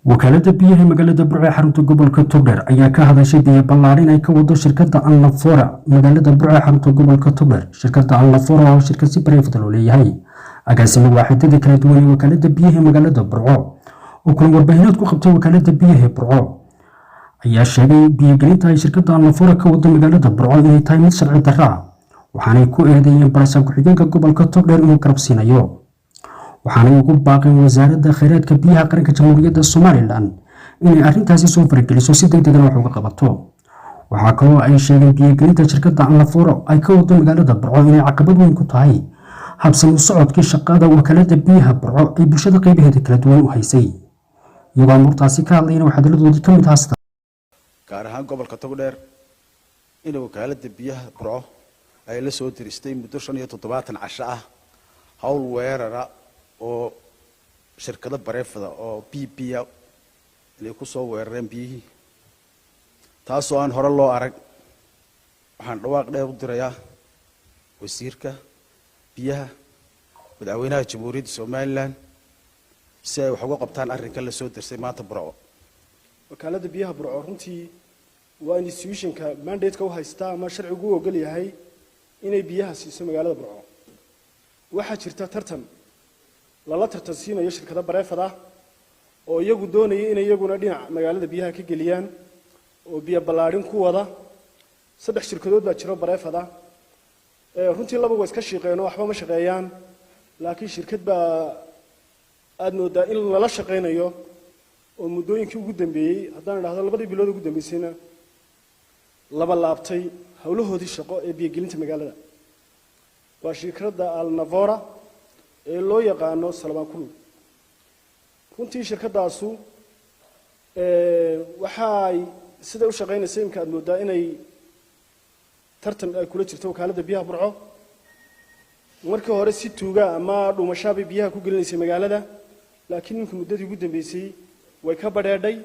wakaalada biyaha magaalada Burco ee xarunta gobolka Togdheer ayaa ka hadashay biyo ballaarin ay ka wado shirkadda Alnafora magaalada Burco ee xarunta gobolka Togdheer. Shirkadda Alnafora oo shirkad si private loo leeyahay agaasimo waaxidada kala duwan ee wakaalada biyaha magaalada Burco oo kulan warbaahineed ku qabtay wakaalada biyaha Burco ayaa sheegay biyo-gelinta ay shirkadda Alnafora ka wado magaalada Burco inay tahay mid sharci darro ah, waxaanay ku eedeeyeen barasaab ku-xigeenka gobolka Togdheer inuu garab siinayo. waxaana ugu baaqeen wasaaradda kheyraadka biyaha qaranka jamhuuriyadda Somaliland inay arrintaasi soo farageliso si degdeg ah wax uga qabato. waxa kale oo ay sheegeen biyo-gelinta shirkadda Alnafora ay ka wado magaalada Burco inay caqabad weyn ku tahay habsami socodkii shaqada wakaalada biyaha Burco ay bulshada qaybaheeda kala duwan u haysay. iyagoo murtaasi ka hadlayna waxaa daladoodii ka mid haasta gaar ahaan gobolka Togdheer in wakaalada biyaha Burco ay la soo diristay muddo 75 casho ah hawl weerara oo shirkado bareefada oo BPA ay ku soo weerareen biyihii taasoo aan hore loo arag. waxaan dhawaaq dheer u dirayaa wasiirka biyaha madaxweynaha jamhuuriyadda Somaliland si ay wax uga qabtaan arrinka la soo dirsay maanta Burco. wakaalada biyaha Burco runtii waa institutionka mandate-ka u haysta ama sharcigu u ogol yahay inay biyaha siiso magaalada Burco. waxaa jirta tartan lala tartansiinayo shirkado bareefada oo iyagu doonayay in iyaguna dhinac magaalada biyaha ka geliyaan oo biyo ballaarin ku wada. 3 shirkadood baa jira bareefada runtii laba way iska shaqeeyeen waxba ma shaqeeyaan, laakiin shirkad baa aad moodaa in lala shaqeynayo oo muddooyinkii ugu dambeeyay haddaan idhaahdo 2 bilood ugu dambeysayna laba laabtay hawlahoodii shaqo ee biyo gelinta magaalada. waa shirkadda Alnafora ee loo yaqaano Salmaan Kulul. runtii shirkadaasu waxay sida u shaqeynaysaa imka aad moodaa inay tartan ay kula jirto wakaalada biyaha Burco. markii hore si tuuga ama dhuumashaabay biyaha ku gelinaysay magaalada, laakiin ninka muddadii ugu dambeysay way ka badheedhay.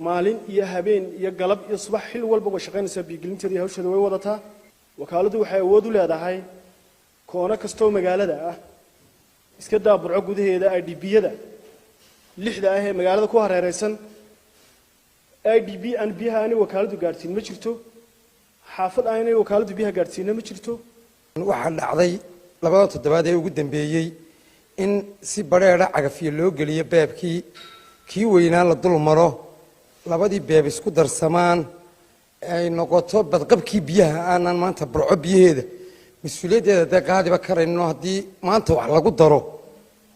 maalin iyo habeen iyo galab iyo subax xil walba way shaqeynaysaa biyo gelinteeda iyo hawsheeda way wadataa. wakaaladu waxay awood u leedahay koona kastoo magaalada ah iska daa Burco gudaheeda IDB-yada 6 ah ee magaalada ku hareeraysan IDB aan biyaha ani wakaaladu gaarsiin ma jirto, xaafad aanay wakaaladu biyaha gaarsiin ma jirto. waxa dhacday 2 toddobaad ee ugu dambeeyay in si bareera cagafiyo loo galiyo beebkii kii weynaa la dul maro, labadii beeb isku darsamaan ay noqoto badqabkii biyaha aanan maanta Burco biyaheeda مسؤولية ده قاعد بكر إنه هدي ما أنت وعلى قدره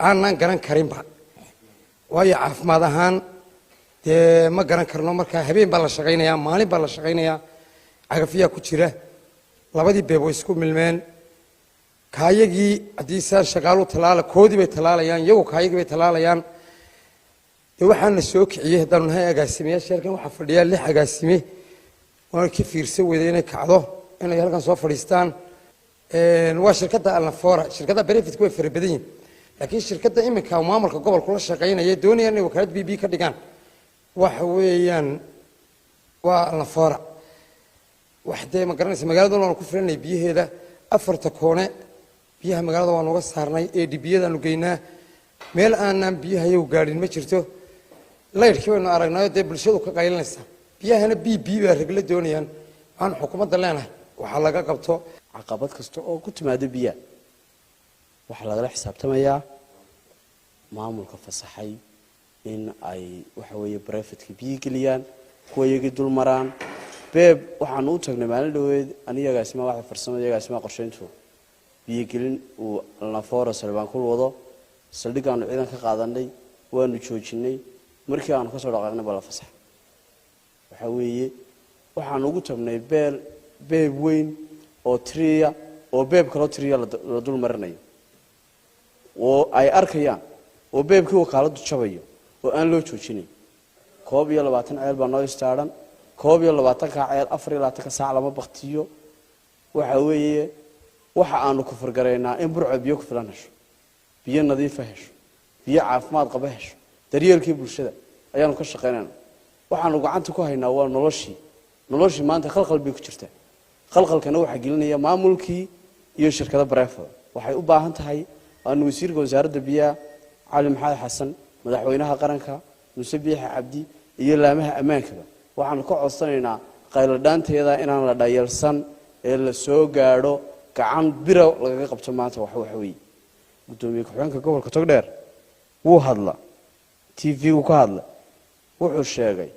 أنا قرن كريم بقى ويا عف ما دهان ده ما قرن كرنا مركها هبين بالله شقينا يا مالي بالله شقينا يا عقفية كتيرة لبدي بيبويسكو ملمن كايجي أديسان شغالو تلالة كودي بتلالة يان يو كايجي بتلالة يان يوحنا السوق عيه ده نهاية قاسمية شركة وحفرية اللي حقاسمية وأنا كيف يرسوا ذينا كعضو أنا يلا كان صوفريستان waa shirkadda Alnafora. shirkadda benefit ku farbadin, laakiin shirkadda imika maamulka gobolka la shaqeynaya doonayaan inay wakaalad BB ka dhigaan waxa weeyaan waa Alnafora. waxday ma garanaysa magaalada waan ku filanay biyaheeda 4 koone biyaha magaalada waan uga saarnay ADB-yada aanu geynaa meel aanan biyaha ay gaarin ma jirto. leerkii waynu aragnay dee bulshadu ka qaylinaysa biyahana BB baa ragla doonayaan aan xukuumadda leenahay waxa laga qabto. caqabad kasta oo ku timaado biyaha waxa laga xisaabtamayaa maamulka fasaxay in ay waxa weeye private biyo geliyaan kuwa iyaga dul maraan. beeb waxaan u tagnay maalin dhaweed aniyagaasima waxa farsamada iyagaasima qorsheyntu biyo gelin uu Alnafora Salmaan Kulul wado. saldhigaan ciidan ka qaadanay waanu joojinay markii aan ka soo dhaqaaqnay bala fasax. waxa weeye waxaan ugu tagnay beeb weyn oo triya oo beeb kale triya la dul marinayo oo ay arkayaan oo beebkii wakaaladu jabayo oo aan loo joojinin. 22 ceel baa noo istaaran 22 ka ceel 24 ka saac lama baqtiyo. waxa weeye waxa aanu ku fargareynaa in Burco biyo ku filan hesho, biyo nadiif ah hesho, biyo caafimaad qaba hesho, daryeelkii bulshada ayaanu ka shaqeynaynaa. waxaanu gacanta ku haynaa waa noloshii maanta khalkhal bay ku jirtaa. khalkhalkana waxa gelinaya maamulkii iyo shirkado bareefada. waxay u baahan tahay aan wasiirka wasaaradda biyaha Cali Maxamed Xasan madaxweynaha qaranka Muuse Biixi Cabdi iyo laamaha ammaankaba waxaan ka codsanaynaa qayladhaanteeda inaan la dhayalsan ee la soo gaadho gacan biro lagaga qabto maanta wax weeye gudoomiye ku-xigeenka gobolka Togdheer wuu hadla TV-gu ka hadla wuxuu sheegay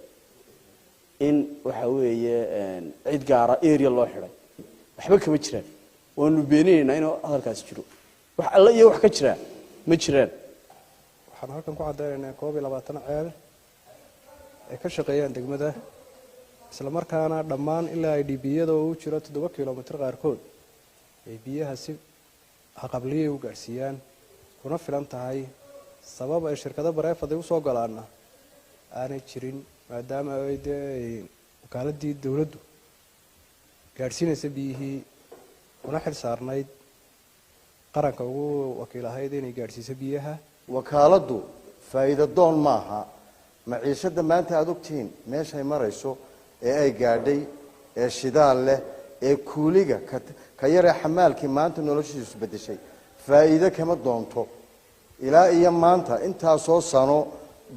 in waxa weeye cid gaara area loo xiray waxba kama jiraan waanu beeninaynaa inuu hadalkaas jiro wax alla iyo wax ka jira ma jiraan waxaan halkan ku cadeynaynaa 22 ceel ay ka shaqeeyaan degmada isla markaana dhammaan ilaa IDB-yada oo u jira 7 kiiloomitir qaarkood ay biyaha si haqabliye u gaarsiiyaan kuna filan tahay sabab ay shirkado bareefada u soo galaana aanay jirin maadaama ay wakaaladii dawladdu gaarsiinaysa biyihii una xil saarnayd qaranka ugu wakiilahayd inay gaarsiiso biyaha wakaaladdu faa'iido doon maaha maciishada maanta aad ogtiin meesha ay marayso ee ay gaadhay ee shidaal leh ee kuuliga ka yar ee xamaalkii maanta noloshiisu bedeshay faa'iido kama doonto ilaa iyo maanta intaa soo sano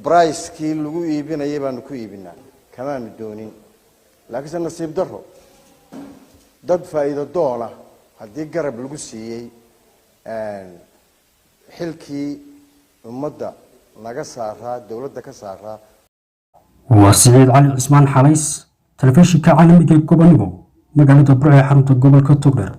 price-kii lagu iibinayay baanu ku iibinaa kamaanu doonin laakiin nasiib daro dad faa'iido doona haddii garab lagu siiyey xilkii ummadda laga saaraa dawladda ka saaraa waa Siciid Cali Cismaan Xalays telefishinka caalamiga ee Gobonimo magaalada Burco ee xarunta gobolka Togdheer